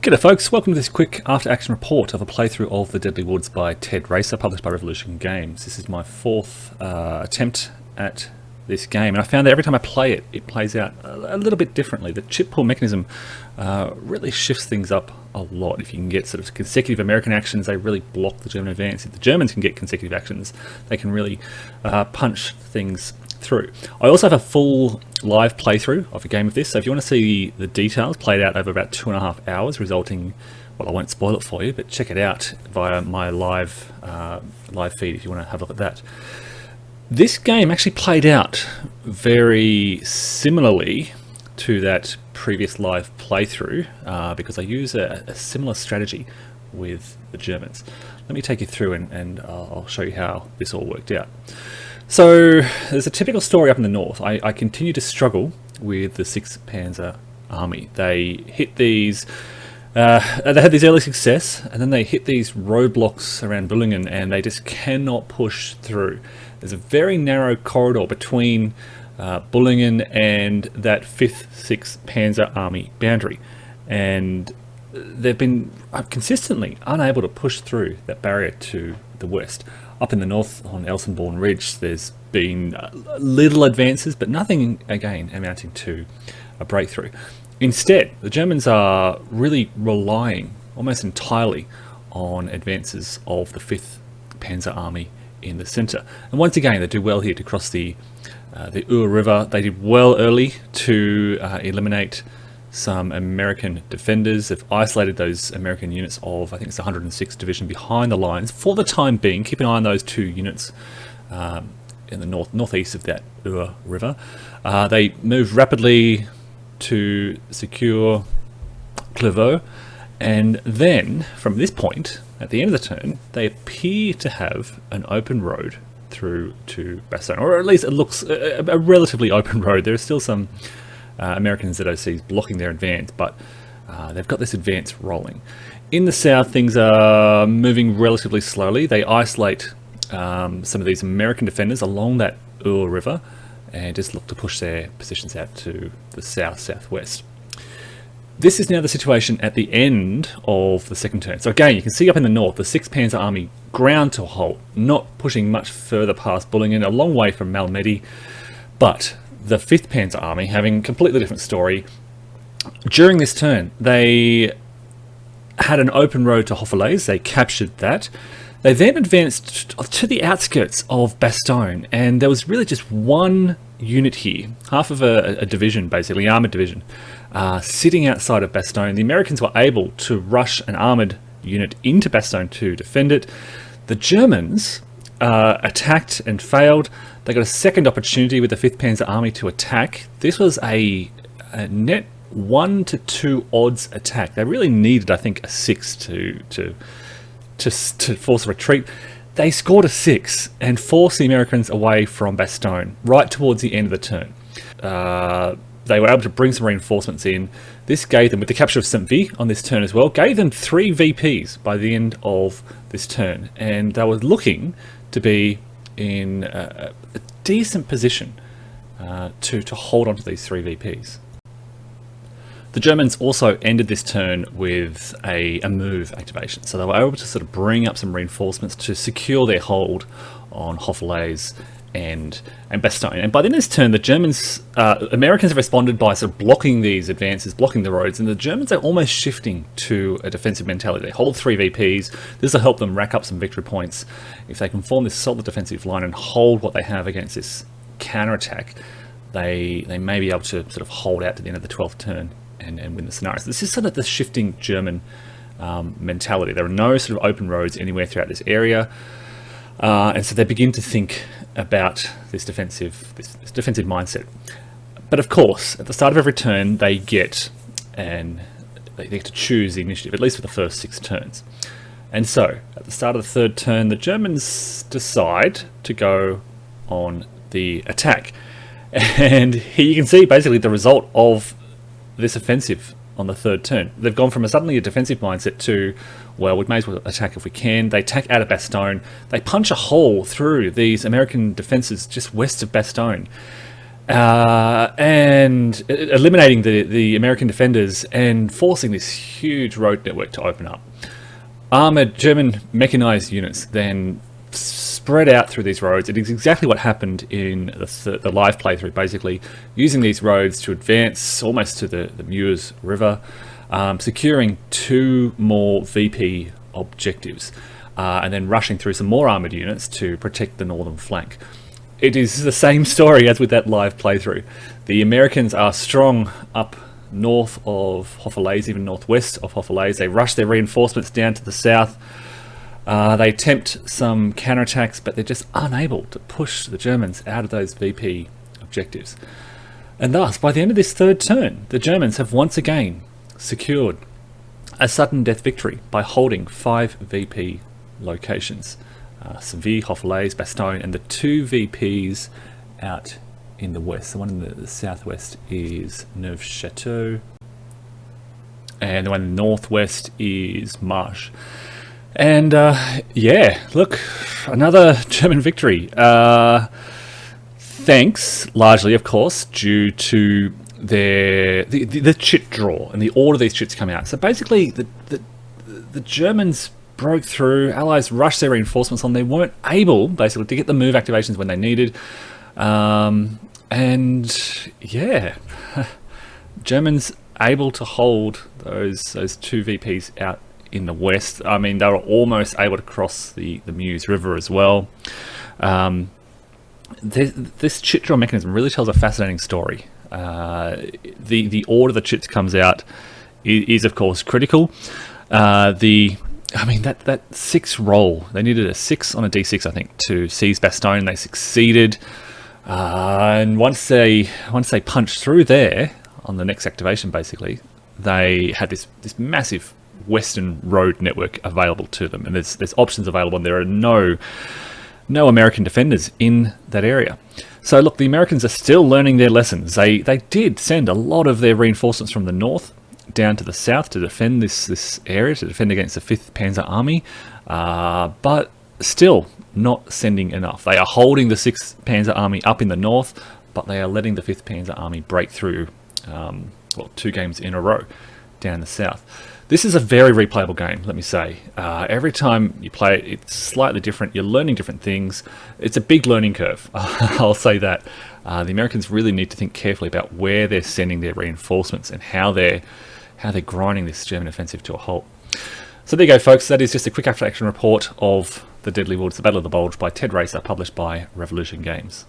G'day folks, welcome to this quick after-action report of a playthrough of The Deadly Woods by Ted Raicer, published by Revolution Games. This is my fourth attempt at this game, and I found that every time I play it, it plays out a little bit differently. The chip pull mechanism really shifts things up a lot. If you can get sort of consecutive American actions, they really block the German advance. If the Germans can get consecutive actions, they can really punch things through. I also have a full live playthrough of a game of this, so if you want to see the details played out over about 2.5 hours, resulting, well, I won't spoil it for you, but check it out via my live feed if you want to have a look at that. This game actually played out very similarly to that previous live playthrough because I use a similar strategy with the Germans. Let me take you through and I'll show you how this all worked out. So there's a typical story up in the north. I continue to struggle with the 6th Panzer Army. They hit these, they had this early success, and then they hit these roadblocks around Bullingen, and they just cannot push through. There's a very narrow corridor between Bullingen and that 5th, 6th Panzer Army boundary, and they've been consistently unable to push through that barrier to the west. Up in the north on Elsenborn Ridge, there's been little advances, but nothing, again, amounting to a breakthrough. Instead, the Germans are really relying almost entirely on advances of the 5th Panzer Army in the centre. And once again, they do well here to cross the Ur River. They did well early to eliminate some American defenders. They've isolated those American units of, I think it's the 106th Division, behind the lines for the time being. Keep an eye on those two units in the northeast of that Ur River. They move rapidly to secure Clairvaux, and then from this point, at the end of the turn, they appear to have an open road through to Bastogne, or at least it looks a relatively open road. There are still some American ZOCs blocking their advance, but they've got this advance rolling. In the south, things are moving relatively slowly. They isolate some of these American defenders along that Ur River and just look to push their positions out to the south-southwest. This is now the situation at the end of the second turn. So again, you can see up in the north, the 6th Panzer Army ground to a halt, not pushing much further past Bullingen, a long way from Malmedy, but the 5th Panzer Army having a completely different story. During this turn, they had an open road to Hoffelais. They captured that. They then advanced to the outskirts of Bastogne, and there was really just one unit here, half of a division, basically, armoured division, sitting outside of Bastogne. The Americans were able to rush an armoured unit into Bastogne to defend it. The Germans attacked and failed. They got a second opportunity with the 5th Panzer Army to attack. This was a net 1 to 2 odds attack. They really needed, I think, a 6 to force a retreat. They scored a 6 and forced the Americans away from Bastogne right towards the end of the turn. They were able to bring some reinforcements in. This gave them, with the capture of Saint-Vit on this turn as well, gave them 3 VPs by the end of this turn, and they were looking to be in a decent position to hold on to these 3 VPs. The Germans also ended this turn with a move activation, so they were able to sort of bring up some reinforcements to secure their hold on Hoffelais and Bastogne. And by the end of this turn, the Germans, Americans have responded by sort of blocking these advances, blocking the roads, and the Germans are almost shifting to a defensive mentality. They hold 3 VPs. This will help them rack up some victory points. If they can form this solid defensive line and hold what they have against this counterattack, they may be able to sort of hold out to the end of the 12th turn and win the scenario. So this is sort of the shifting German mentality. There are no sort of open roads anywhere throughout this area, and so they begin to think about this defensive mindset. But of course, at the start of every turn, they get to choose the initiative, at least for the first 6 turns. And so, at the start of the 3rd turn, the Germans decide to go on the attack. And here you can see basically the result of this offensive on the 3rd turn. They've gone from suddenly a defensive mindset to, well, we may as well attack if we can. They attack out of Bastogne. They punch a hole through these American defences just west of Bastogne. and eliminating the American defenders and forcing this huge road network to open up. Armoured German mechanized units then spread out through these roads. It is exactly what happened in the live playthrough, basically using these roads to advance almost to the Meuse River, securing 2 more VP objectives, and then rushing through some more armoured units to protect the northern flank. It is the same story as with that live playthrough. The Americans are strong up north of Hoffelaise, even northwest of Hoffelaise. They rush their reinforcements down to the south. They attempt some counterattacks, but they're just unable to push the Germans out of those VP objectives. And thus, by the end of this third turn, the Germans have once again secured a sudden death victory by holding 5 VP locations. Seville, Hoffelaise, Bastogne, and the 2 VPs out in the west. The one in the southwest is Neufchâteau, and the one in the northwest is Marche. And yeah, look, another German victory. Thanks, largely, of course, due to the chit draw and the order these chits come out. So basically, the Germans broke through. Allies rushed their reinforcements on. They weren't able, basically, to get the move activations when they needed. And yeah, Germans able to hold those 2 VPs out in the west. I mean, they were almost able to cross the Meuse River as well. This chit draw mechanism really tells a fascinating story. The order the chits comes out is of course critical. I mean, that 6 roll, they needed a 6 on a d6, I think, to seize Bastogne. They succeeded. And once they punched through there on the next activation, basically, they had this massive western road network available to them, and there's options available, and there are no American defenders in that area. So look, the Americans are still learning their lessons. They did send a lot of their reinforcements from the north down to the south to defend this area, to defend against the 5th Panzer Army, but still not sending enough. They are holding the 6th Panzer Army up in the north, but they are letting the 5th Panzer Army break through 2 games in a row down the south. This is a very replayable game, let me say. Every time you play it, it's slightly different. You're learning different things. It's a big learning curve, I'll say that. The Americans really need to think carefully about where they're sending their reinforcements and how they're grinding this German offensive to a halt. So there you go, folks. That is just a quick after-action report of the Deadly Woods, the Battle of the Bulge by Ted Raicer, published by Revolution Games.